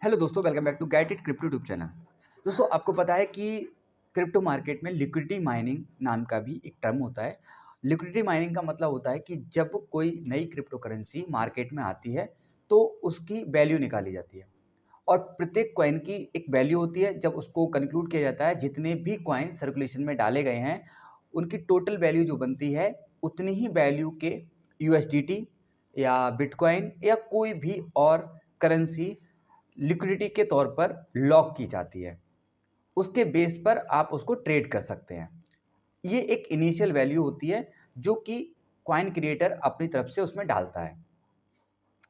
Hello दोस्तों, welcome back to get it crypto tube channel. दोस्तों, आपको पता है कि क्रिप्टो मार्केट में लिक्विडिटी माइनिंग नाम का भी एक टर्म होता है। लिक्विडिटी माइनिंग का मतलब होता है कि जब कोई नई क्रिप्टो करेंसी मार्केट में आती है तो उसकी वैल्यू निकाली जाती है और प्रत्येक कॉइन की एक वैल्यू होती है। जब उसको कंक्लूड किया जाता है, जितने भी कॉइन सर्कुलेशन में डाले गए हैं उनकी टोटल वैल्यू जो बनती है उतनी ही वैल्यू के यूएसडीटी या बिटकॉइन या कोई भी और करेंसी लिक्विडिटी के तौर पर लॉक की जाती है। उसके बेस पर आप उसको ट्रेड कर सकते हैं। ये एक इनिशियल वैल्यू होती है जो कि कॉइन क्रिएटर अपनी तरफ से उसमें डालता है।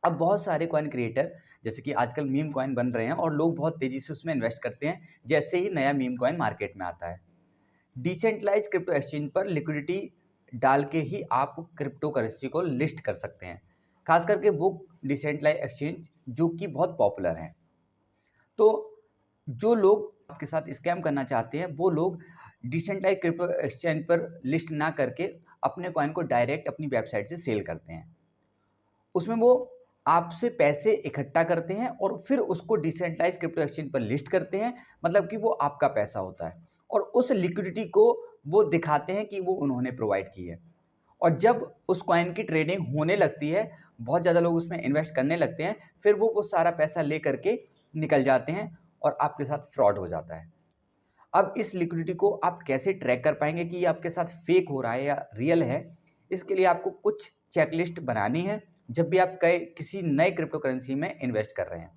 अब बहुत सारे कॉइन क्रिएटर, जैसे कि आजकल मीम कॉइन बन रहे हैं और लोग बहुत तेजी से उसमें इन्वेस्ट करते हैं जैसे ही नया मीम कॉइन मार्केट में आता है। डिसेंट्रलाइज क्रिप्टो एक्सचेंज पर लिक्विडिटी डाल के ही आप क्रिप्टो करेंसी को लिस्ट कर सकते हैं, खास करके वो डिसेंट्रलाइज एक्सचेंज जो कि बहुत पॉपुलर हैं। तो जो लोग आपके साथ स्कैम करना चाहते हैं वो लोग डिसेंट्रलाइज क्रिप्टो एक्सचेंज पर लिस्ट ना करके अपने कॉइन को डायरेक्ट अपनी वेबसाइट से सेल करते हैं। उसमें वो आपसे पैसे इकट्ठा करते हैं और फिर उसको डिसेंट्रलाइज क्रिप्टो एक्सचेंज पर लिस्ट करते हैं, मतलब कि वो आपका पैसा होता है और उस लिक्विडिटी को वो दिखाते हैं कि वो उन्होंने प्रोवाइड की है। और जब उस कॉइन की ट्रेडिंग होने लगती है, बहुत ज़्यादा लोग उसमें इन्वेस्ट करने लगते हैं, फिर वो सारा पैसा ले करके निकल जाते हैं और आपके साथ फ्रॉड हो जाता है। अब इस लिक्विडिटी को आप कैसे ट्रैक कर पाएंगे कि ये आपके साथ फेक हो रहा है या रियल है? इसके लिए आपको कुछ चेकलिस्ट बनानी है जब भी आप कई किसी नए क्रिप्टो करेंसी में इन्वेस्ट कर रहे हैं।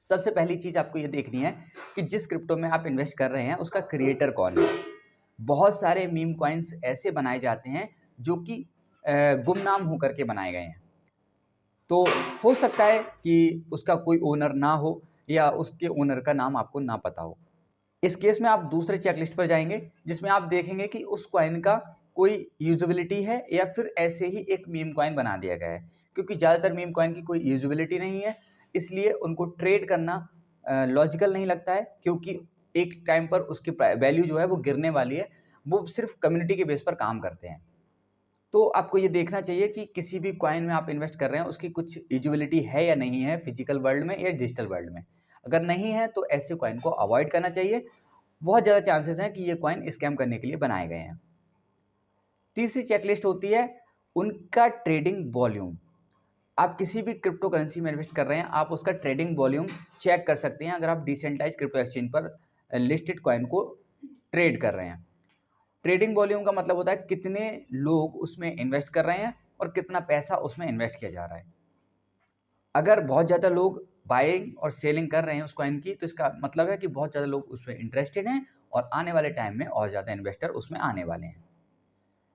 सबसे पहली चीज़ आपको ये देखनी है कि जिस क्रिप्टो में आप इन्वेस्ट कर रहे हैं उसका क्रिएटर कौन है। बहुत सारे मीम कॉइन्स ऐसे बनाए जाते हैं जो कि गुमनाम होकर के बनाए गए हैं। तो हो सकता है कि उसका कोई ओनर ना हो या उसके ओनर का नाम आपको ना पता हो। इस केस में आप दूसरे चेकलिस्ट पर जाएंगे जिसमें आप देखेंगे कि उस कॉइन का कोई यूजेबिलिटी है या फिर ऐसे ही एक मीम कॉइन बना दिया गया है। क्योंकि ज़्यादातर मीम कॉइन की कोई यूजेबिलिटी नहीं है, इसलिए उनको ट्रेड करना लॉजिकल नहीं लगता है, क्योंकि एक टाइम पर उसकी वैल्यू जो है वो गिरने वाली है। वो सिर्फ कम्युनिटी के बेस पर काम करते हैं। तो आपको ये देखना चाहिए कि किसी भी कॉइन में आप इन्वेस्ट कर रहे हैं उसकी कुछ यूजिबिलिटी है या नहीं है, फिजिकल वर्ल्ड में या डिजिटल वर्ल्ड में। अगर नहीं है तो ऐसे कॉइन को अवॉइड करना चाहिए। बहुत ज़्यादा चांसेस हैं कि ये कॉइन स्कैम करने के लिए बनाए गए हैं। तीसरी चेकलिस्ट होती है उनका ट्रेडिंग वॉल्यूम। आप किसी भी क्रिप्टो करेंसी में इन्वेस्ट कर रहे हैं, आप उसका ट्रेडिंग वॉल्यूम चेक कर सकते हैं अगर आप डिसेंट्रलाइज क्रिप्टो एक्सचेंज पर लिस्टेड कॉइन को ट्रेड कर रहे हैं। ट्रेडिंग वॉल्यूम का मतलब होता है कितने लोग उसमें इन्वेस्ट कर रहे हैं और कितना पैसा उसमें इन्वेस्ट किया जा रहा है। अगर बहुत ज़्यादा लोग बाइंग और सेलिंग कर रहे हैं उस कॉइन की, तो इसका मतलब है कि बहुत ज़्यादा लोग उसमें इंटरेस्टेड हैं और आने वाले टाइम में और ज़्यादा इन्वेस्टर उसमें आने वाले हैं।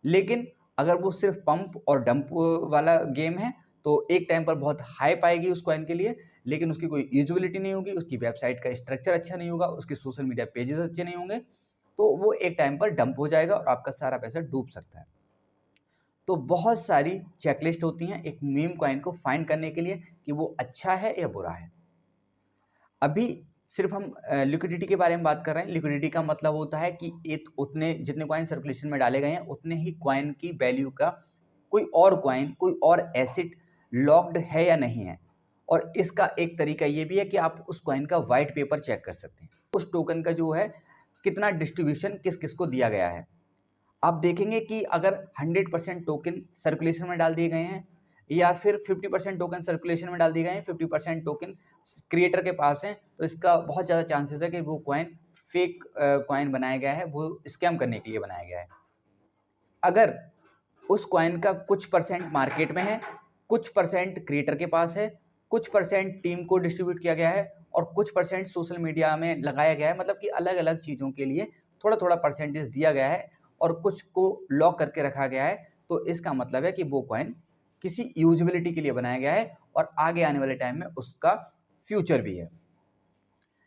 लेकिन अगर वो सिर्फ पंप और डंप वाला गेम है तो एक टाइम पर बहुत हाइप आएगी उस कॉइन के लिए, लेकिन उसकी कोई यूजिबिलिटी नहीं होगी, उसकी वेबसाइट का स्ट्रक्चर अच्छा नहीं होगा, उसके सोशल मीडिया पेजेस अच्छे नहीं होंगे, तो वो एक टाइम पर डंप हो जाएगा और आपका सारा पैसा डूब सकता है। तो बहुत सारी चेकलिस्ट होती हैं एक मीम कॉइन को फाइंड करने के लिए कि वो अच्छा है या बुरा है। अभी सिर्फ हम लिक्विडिटी के बारे में बात कर रहे हैं। लिक्विडिटी का मतलब होता है कि उतने जितने कॉइन सर्कुलेशन में डाले गए हैं उतने ही कॉइन की वैल्यू का कोई और कॉइन, कोई और एसेट लॉक्ड है या नहीं है। और इसका एक तरीका ये भी है कि आप उस कॉइन का वाइट पेपर चेक कर सकते हैं, उस टोकन का जो है कितना डिस्ट्रीब्यूशन किस किस को दिया गया है। आप देखेंगे कि अगर 100% टोकन सर्कुलेशन में डाल दिए गए हैं या फिर 50% टोकन सर्कुलेशन में डाल दिए गए हैं, 50% टोकन क्रिएटर के पास हैं, तो इसका बहुत ज़्यादा चांसेस है कि वो कॉइन फेक कॉइन बनाया गया है, वो स्कैम करने के लिए बनाया गया है। अगर उस कॉइन का कुछ परसेंट मार्केट में है, कुछ परसेंट क्रिएटर के पास है, कुछ परसेंट टीम को डिस्ट्रीब्यूट किया गया है और कुछ परसेंट सोशल मीडिया में लगाया गया है, मतलब कि अलग अलग चीज़ों के लिए थोड़ा थोड़ा परसेंटेज दिया गया है और कुछ को लॉक करके रखा गया है, तो इसका मतलब है कि वो कॉइन किसी यूजिबिलिटी के लिए बनाया गया है और आगे आने वाले टाइम में उसका फ्यूचर भी है।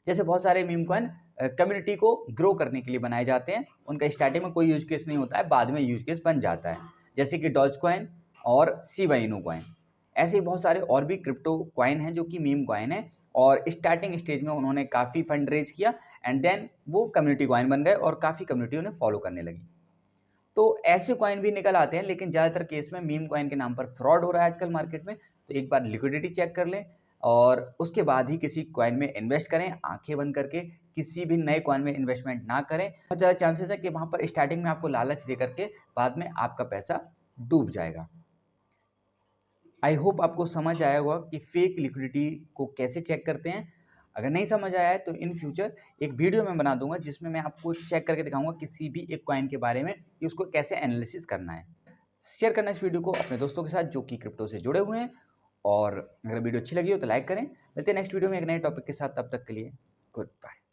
जैसे बहुत सारे मीम कॉइन कम्युनिटी को ग्रो करने के लिए बनाए जाते हैं, उनका स्टार्टिंग में कोई यूज केस नहीं होता है, बाद में यूज केस बन जाता है, जैसे कि डॉज कॉइन और शिबा इनू कॉइन। ऐसे ही बहुत सारे और भी क्रिप्टो कॉइन हैं जो कि मीम कॉइन है और स्टार्टिंग स्टेज में उन्होंने काफ़ी फंड रेज किया एंड देन वो कम्युनिटी कॉइन बन गए और काफ़ी कम्युनिटी उन्हें फॉलो करने लगी। तो ऐसे कॉइन भी निकल आते हैं, लेकिन ज़्यादातर केस में मीम कॉइन के नाम पर फ्रॉड हो रहा है आजकल मार्केट में। तो एक बार लिक्विडिटी चेक कर लें, और उसके बाद ही किसी कॉइन में इन्वेस्ट करें। आंखें बंद करके किसी भी नए कॉइन में इन्वेस्टमेंट ना करें। बहुत ज़्यादा चांसेस है कि वहाँ पर स्टार्टिंग में आपको लालच दे करके बाद में आपका पैसा डूब जाएगा। आई होप आपको समझ आया होगा कि फेक लिक्विडिटी को कैसे चेक करते हैं। अगर नहीं समझ आया है तो इन फ्यूचर एक वीडियो मैं बना दूंगा जिसमें मैं आपको चेक करके दिखाऊंगा किसी भी एक कॉइन के बारे में कि उसको कैसे एनालिसिस करना है। शेयर करना इस वीडियो को अपने दोस्तों के साथ जो कि क्रिप्टो से जुड़े हुए हैं, और अगर वीडियो अच्छी लगी हो तो लाइक करें। मिलते हैं नेक्स्ट वीडियो में एक नए टॉपिक के साथ, तब तक के लिए गुड बाय।